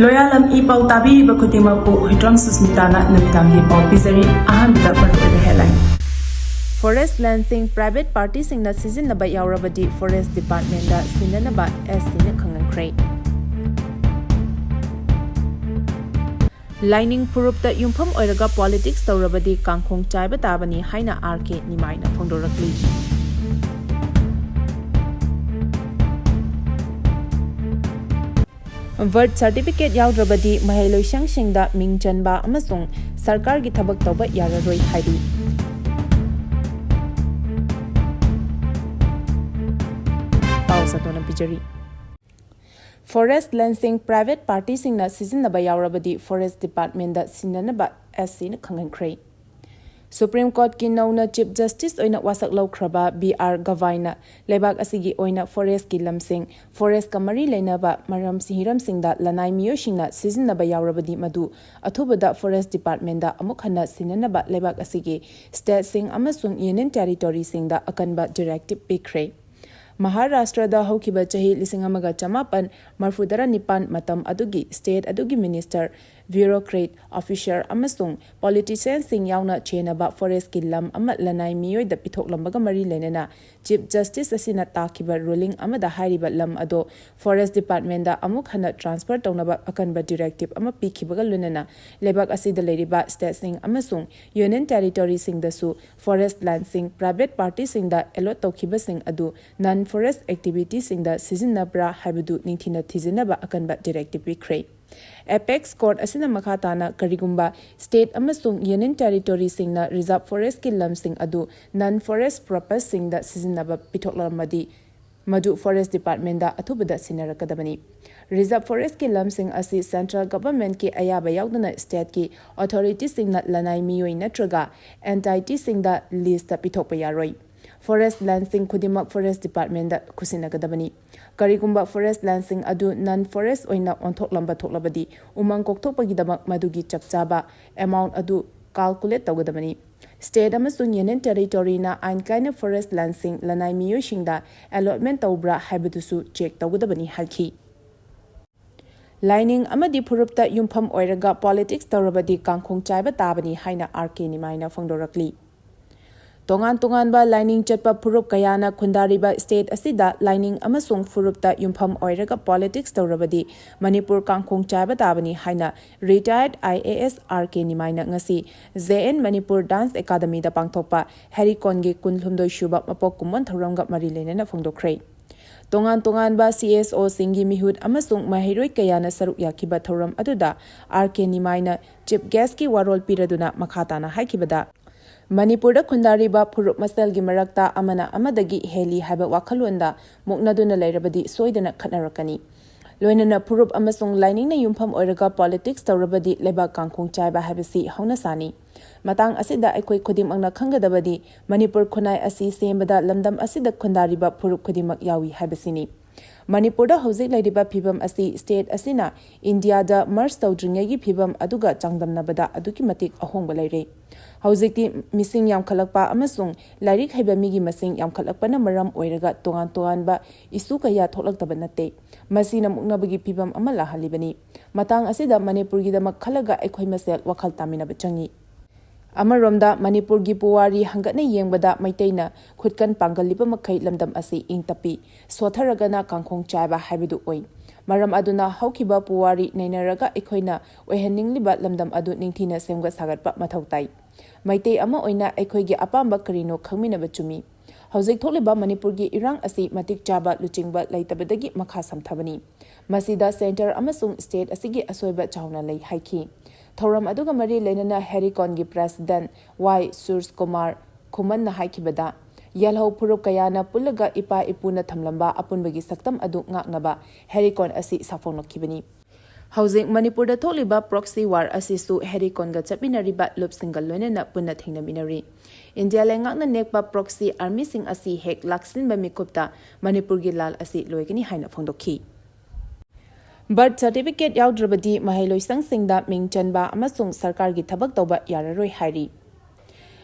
Loyalam E-PAO tabiiba khudimakpu Huitram Susmitana namidangi paw pizari ahanbida maruoiba headline. Forest Lancing Private Party singna sizinaba Yaodradi Forest Department da sinanaba SC khangankhre. Lining Purup da yumpham oiraga politics tawrabadi kangkhong chaiba tabani haina RK nimaina phongdorakli. Govt certificate Yaodradi Maheloisang singda mingchanba amasung sarkar gi thabak tawba Yaroi haidi. Forest Lancing Private Party singna sizinaba Yaodradi Forest Department da sinanaba SC khangankhre. Supreme Court ki nauna Chief Justice oina wasak laukraba BR Gavaina lebak asigi oina forest ki lamsing forest kamari leinaba maram sihiram singda lanai miyo singna sizinaba Yaodradi madu athubada Forest Department da amuk hana sinanaba lebak asigi state sing amasung union territory singda akanba directive pikre. Maharashtra da haukiba chahi lisingamaga chamapan marfudara nipan matam adugi state adugi minister bureaucrat officer amasung politicians sing yauna chenaba forest ki lam ama lanai miyoi da pitoklambaga mari lenena Chief Justice asina takiba ruling amada hairiba lam ado Forest Department da amuk hana transfer tawnaba akanba directive ama pikibaga lunena lebak asida leiriba state sing amasung union territory sing dasu forest land sing private party sing da allot tawkiba sing adu non forest activities sing da sizinabra haibadu ningthina thizinaba akanba directive pikre. Apex Court asina makhatana karigumba state amasung union territory singna reserve forest ki lam sing adu non forest purpose sing da sizinaba pitoklamadi madu Forest Department da athubada sinarakadabani. Reserve forest ki lam sing asi central government ki ayaba yaudana state ki authority singna lanai miyoi natraga entity sing da list da pitokpa yaroi. Forest Lancing Kudimak Forest Department da kusinagadabani. Karigumba Forest Lancing adu non-forest oina onthoklamaba thoklabadi umang kokthokpagidamak madugi chapchaba amount adu calculate tawgadabani. State amasung union territory na ain kaina Forest Lancing lanai miyosingda allotment tawbra haibadusu check tawgadabani halki. Lining amadi phurupta yumpham oiraga politics tawrabadi kangkhong chaiba tabani haina RK nimaina phongdorakli. Tongan ba lining chatpa purup kayana khundariba state asida lining amasung furupta yumpham oiraga politics tawrabadi Manipur kangkhong chaiba tabani haina retired IAS RK nimaina ngasi ZN Manipur Dance Academy da pangthokpa Harikon gi kunhlumdoi shuba mapok kumon thoramga mari lenena phongdokre. Tongan ba CSO singi mihut amasung mahiroi kayana saruk yakiba thoram aduda RK nimaina chief guest ki warol piraduna makhatana haikibada Manipur khundariba purup masalgi marakta amana amadagi heli haba wakhalunda muknaduna leirabadi soidana khatnarakani. Loinana purup amasung lining na yumpham oiraga politics tawrabadi leba kangkhong chaiba habasi haunasani. Matang asida aikoi khudimangna khangadabadi Manipur khunai asi sembada lamdam asida khundariba purup khudimak yawi habasini. Manipur da hojik lairiba phibam asi state asina India da merge tawdringai phibam aduga changdamnabada aduki matik ahongba leire. Hojikti mising yamkhalakpa amasung lairik haiba migi masing yamkhalakpana maram oiraga tongan ba isu kaya thoklaktaba nate masina muknabagi phibam ama lahalibani. Matang asida Manipur gi damak khalaga aikhoi masel wakhal taminaba changi. Amaromda Manipur gi puwari hangatna yengbada maiteina khutkan pangaliba makhai lamdam asi ingtapi sotharagana kangkhong chaiba haibidu oi. Maram aduna haukiba puwari nainaraga aikhoina oihanningliba lamdam adu ningthina semga sagatpa mathautai. Maitei ama oina aikhoigi apamba karino khangminaba chumi. Hojik tholiba Manipur gi irang asi matik chaba luchingba leitabadagi makha samthabani. Masida center amasung state asigi asoiba chauna lei haiki. Thoram aduga mari lenana Harikon gi president Y Surs Kumar Khuman na haikibada yalho purup kayana pulaga ipa ipuna thamlamba apunbagi saktam adu ngaknaba Harikon asi safonokibani. Hojik Manipur da tholiba proxy war asisu Harikon ga chapinariba loop single loinena punna thingnaminari. India lengakna nekpa proxy army sing asi hek laksinba mikupta Manipur gi lal asi loigani haina phongdokhi. Birth certificate Yaodradi Maheloisang singda mingchanba amasung sarkar gi thabak tawba Yaroi hairi.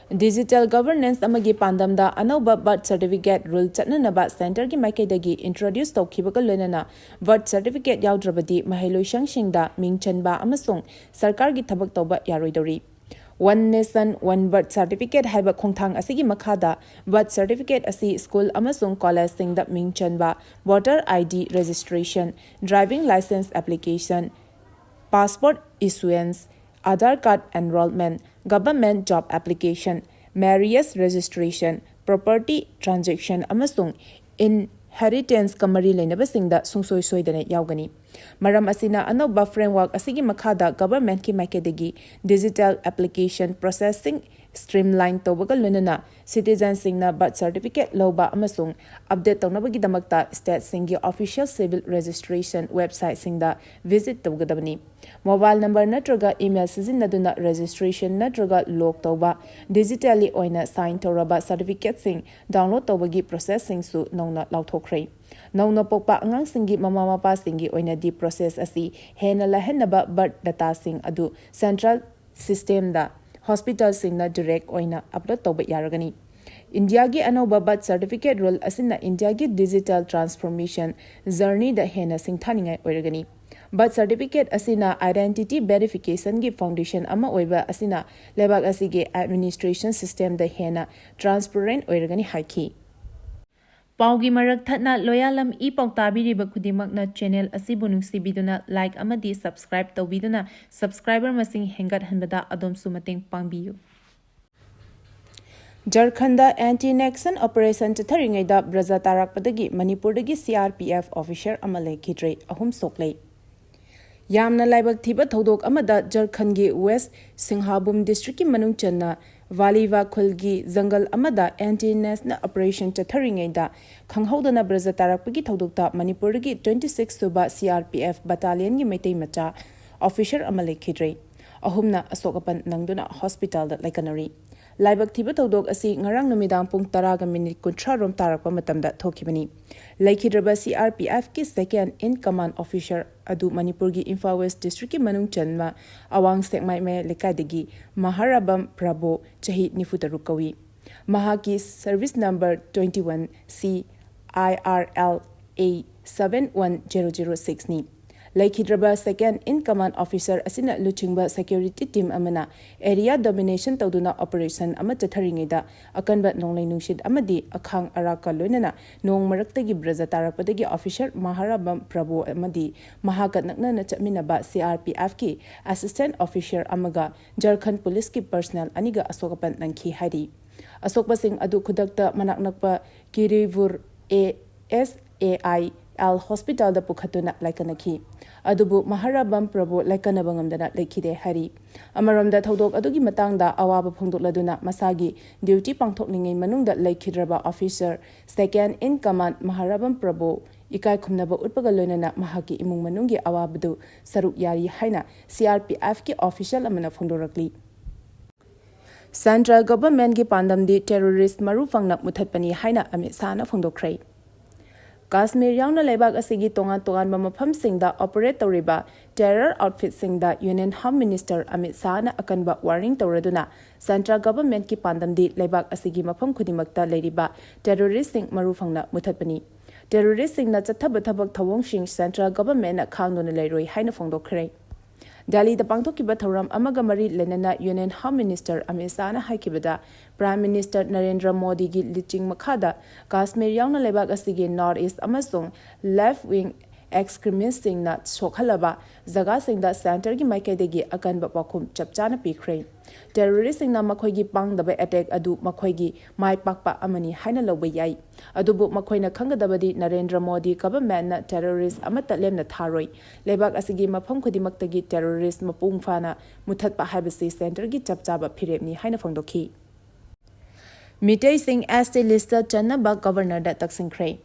Digital governance amagi pandamda anauba birth certificate rule chatnanaba center gi maikaidagi introduce tawkhibaga loinana birth certificate yaodradi mahailoisangshingda mingchanba amasung sarkar gi thabak tawba yaroidori. One Nation, One Birth Certificate haiba khongthang asigi makhada birth certificate asi school amasung college singda mingchanba, voter ID registration, driving license application, passport issuance, Aadhaar card enrollment, government job application, marriage registration, property transaction amasung inheritance kamari lenabasinda sungsoi soidane yaugani. Maram asina anoba framework asigi makhada government ki makedegi digital application processing streamline tawbaga lunana citizens singna birth certificate loba amasung update tawnabagi damakta state singi official civil registration website singda visit tawgadabani. Mobile number natraga email sizinaduna registration natraga log tawba digitally oina sign tawraba certificate sing download tawbagi processing su nauna lauthokhrei. Nauna pokpa angang singi mama mapa singi oina di process asi hena lahenaba birth data sing adu central system da hospital singna direct oina upload tawba yaragani. India gi anoba birth certificate rule asina India gi digital transformation journey da hena singthaningai oiragani. Birth certificate asina identity verification gi foundation ama oiba asina lebak asige administration system da hena transparent oiragani haiki. Paugi marak thatna Loyalam E-PAO tabiriba khudimakna channel asibu nungsibiduna like amadi subscribe tawbiduna subscriber masing hengat hanbada adomsu mateng pangbiyu. Jharkhanda anti-nexon operation chatharingaida Braja tarakpadagi Manipurdagi CRPF officer ama Leikhidre ahum soklei. Yamna laibak thiba thodok amada Jharkhand West Singhabum district ki manung channa Valiva Khulgi Zangal Amada anti-nexon operation chatharingaida khanghaudana Braja tarakpagi thodokta Manipurgi 26 suba CRPF battalion gi maitai macha officer ama Leikhidre ahumna asokapan nangduna hospital da laikanari. Laibak thiba thodok asi ngarang numidang pung 10 minute kunthra rom tarakpa matamda thokibani. Leikhidre CRPF ki second in command officer adu Manipur gi Imphal West district ki manung chanma awang sekmai me lekaidagi Maharabam Prabhu chahi nifutaru kawi. Mahaki service number 21 CIRLA 71006 ni. Leikhidre second in command officer asina luchingba security team amana area domination tawduna operation ama chatharingida akanba nonglai nungshid amadi akhang araka loinana nong maraktagi Braja tarakpadagi officer Maharabam Prabhu amadi mahakat nakna na chaminaba CRPF ki assistant officer amaga Jharkhand police ki personnel aniga asokapan nangki hari. Asokpa sing adu khudakta manaknakpa Kirivur ASAI Al hospital da pukhatuna laikanaki adubu Maharabam Prabhu laikanabangamdana Leikhide hari amaramda thodok adugi matangda awaba phongdokladuna masagi duty pangthokningai manungda Leikhidre officer second in command Maharabam Prabhu ikai khumnaba utpaga loinana mahaki imung manunggi awabadu saruk yari haina CRPF ki official amana phongdorakli. Central government gi pandamdi terrorist marufangna muthatpani haina Amit Sana phongdokhrei. Kashmir yauna lebak asigi tongan mafam singda operate tawriba terror outfit singda Union Home Minister Amit Shahna akanba warning tawraduna Central government ki pandamdi lebak asigi mafam khudimakta leiriba terrorist sing marufangna muthatpani. Terrorist singna chathaba thabak thawong sing Central government na khangdona leiroi haina phongdokhrei. Delhi da pangthokiba thoram amaga mari lenana Union Home Minister Amit Shahna haikibada Prime Minister Narendra Modi gi liching makhada Kashmir yauna lebak asigi North East amasung left wing extremists singna sokhalaba jaga singda center gi maikaidegi akanba pakhum chapchana pikhrei. Terrorist singna makhoi gi pangdaba attack adu makhoi gi mai pakpa amani haina loba yai adubu makhoina khangadabadi Narendra Modi government na terrorist amata lemna tharoi lebak asigi mafam khudimaktagi terrorist mapung fana muthatpa haibasi center gi chapchaba phiremni haina phongdokhi. Mitei Singh ST lista chanaba governor da taksingkhrei.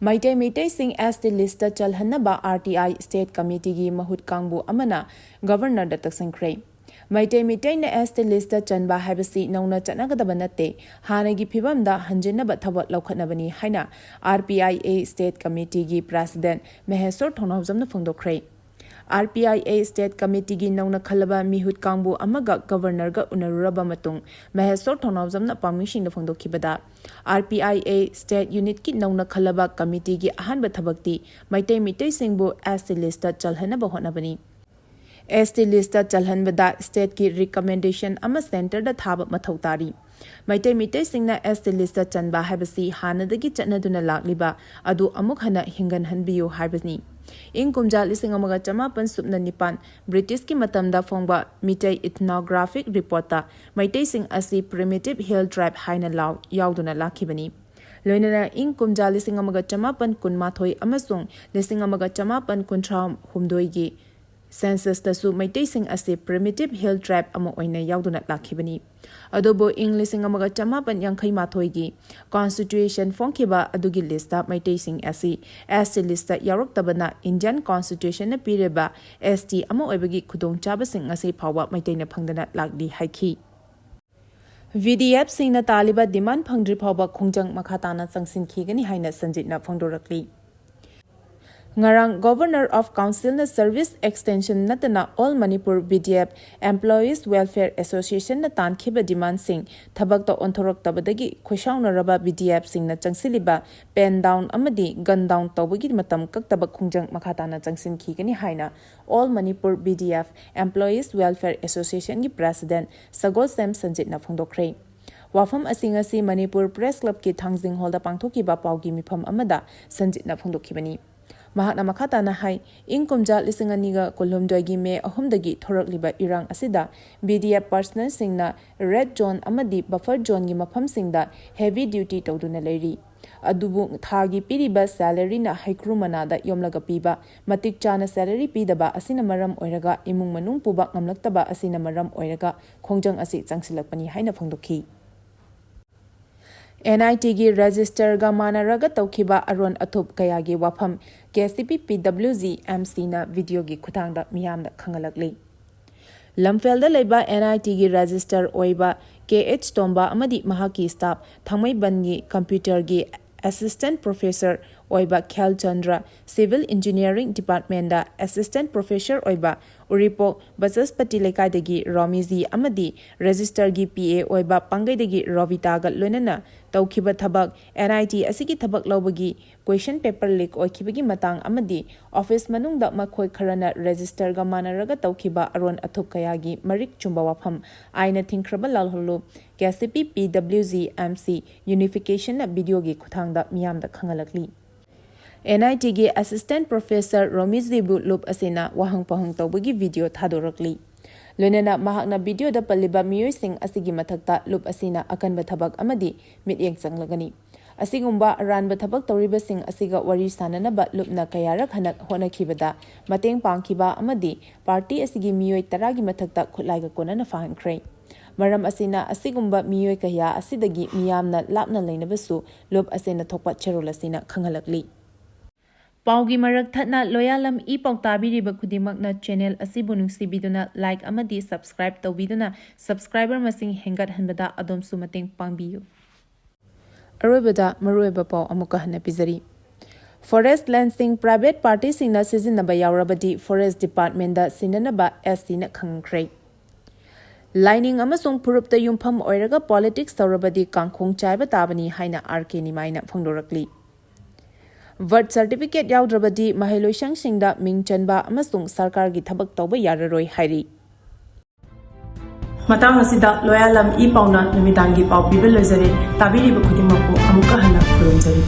Mitei Singh ST lista chalhanaba RTI state committee gi mahut kangbu amana governor da taksingkhrei. Mitei na ST lista chanba haibasi nauna chanagadaba natte hanagi phibamda hanjinaba thawat laukhatnabani haina RPIA state committee gi president Maheswar Thonawjamna phongdokhrei. RPIA State Committee gi nauna khalaba mihut kangbu amaga governor ga unaruraba matung mahesor thonawjamna pamishing na phongdokhibada RPIA State Unit ki nauna khalaba committee gi ahanba thabakti maitai mitai singbu ST list ta chalhana ba honabani ST list ta chalhanbada state ki recommendation ama center da thaba mathau tari maitai mitai singna ST list ta chanba habasi hanadagi chatnaduna lakliba adu amuk hana hingan hanbiyu habani ing kumja lising amaga chamapan subna nipan British ki matamda phongba mitai ethnographic report ta maitai sing asi primitive hill tribe haina law yauduna lakhibani loinana ing kumja lising amaga chamapan kunmathoi amasung lising amaga chamapan kunthram humdoi gi census tasu maitai sing ase primitive hill tribe ama oina yauduna lakhibani adobo ing lising amaga chamapan yankhai mathoi gi constitution phongkiba adugi list ta maitai sing ase ST list ta yarok tabana Indian constitution na pireba ST ama oibagi khudong chaba sing ase phawa maitai na phangdana lakdi haiki VDF sing na taliba demand phangdri phawa khongjang makhatana changsin khigani haina sanjit na phangdorakli ngarang Governor of Council na Service Extension natana All Manipur BDF Employees Welfare Association na tankhiba demand sing thabak to onthorok tabadagi khoishauna raba BDF sing na changsiliba pen down amadi gun down tawagi matam kaktaba khungjang makhatana changsin khigani haina All Manipur BDF Employees Welfare Association gi President Sagol Sam Sanjit na phongdokre wafam asingasi Manipur Press Club ki thangjing hall da pangthokiba pawgi mifam amada Sanjit na phongdokhibani mahakna makhatana hai ingkumja lisinganiga kolhomdagi me ahumdagi thorakliba irang asida BDF personnel singna red zone amadi buffer zone gi mafam singda heavy duty tawduna leiri adubu thagi piriba salary na haikru manada yomlaga piba matik chana salary pidaba asina maram oiraga imung manung puba ngamlaktaba asina maram oiraga khongjang asi changsilakpani haina phongdokhi NIT gi register ga manaraga tawkhiba aron athup kaya gi wafam KCP PWG MC na video gi khutangda miyamda khangalakli lamfel da leba NIT gi register oiba KH Tomba amadi mahaki staff thamai ban gi computer gi assistant professor oiba Khel Chandra civil engineering department da assistant professor oiba uripo basaspati lekai dagi Romizi amadi register gi PA oiba pangai dagi Rovita ga loinana tawkhiba thabak NIT asigi thabak lawbagi question paper leak oikibagi matang amadi office manung da makhoi kharana register ga manaraga tawkhiba aron athup kaya gi marik chumba wafam aina thingkraba lalhulu KCP PWG MC unification na video gi khuthangda miyamda khangalakli NIT gi assistant professor Romizi bu loop asena wahang pahang tawbagi video thadorakli loinana mahakna video da paliba miyoi sing asigi mathakta loop asina akanba thabak amadi mityeng changlagani asigumba ranba thabak tawriba sing asiga wari sananaba lupna kayarak hanak honakhibada mateng pangkhiba amadi party asigi miyoi 10 gi mathakta khulaiga konana fahankhre maram asina asigumba miyoi kaya asidagi miyamna lapna leinabasu loop asena thokpa cherol asina khangalakli paugi marak thatna Loyalam E-PAO tabiriba khudimakna channel asibu nungsibiduna like amadi subscribe tawbiduna subscriber masing hengat hanbada adomsu mateng pangbiyu aroibada maroiba pau amuka hana pizari forest lancing private party singna sizinaba yaurabadi forest department da sinanaba ST na khangkhre lining amasung purupta yumpham oiraga politics tawrabadi kangkhong chaiba tabani haina RK ni maina phongdorakli Govt certificate Yaodradi mahiloisang singda mingchanba amasung sarkar gi thabak tawba yaroi hairi matang asida Loyalam E-PAO na namidangi pau bibil lezare tabiri ba khudimako amuka hana kurumjari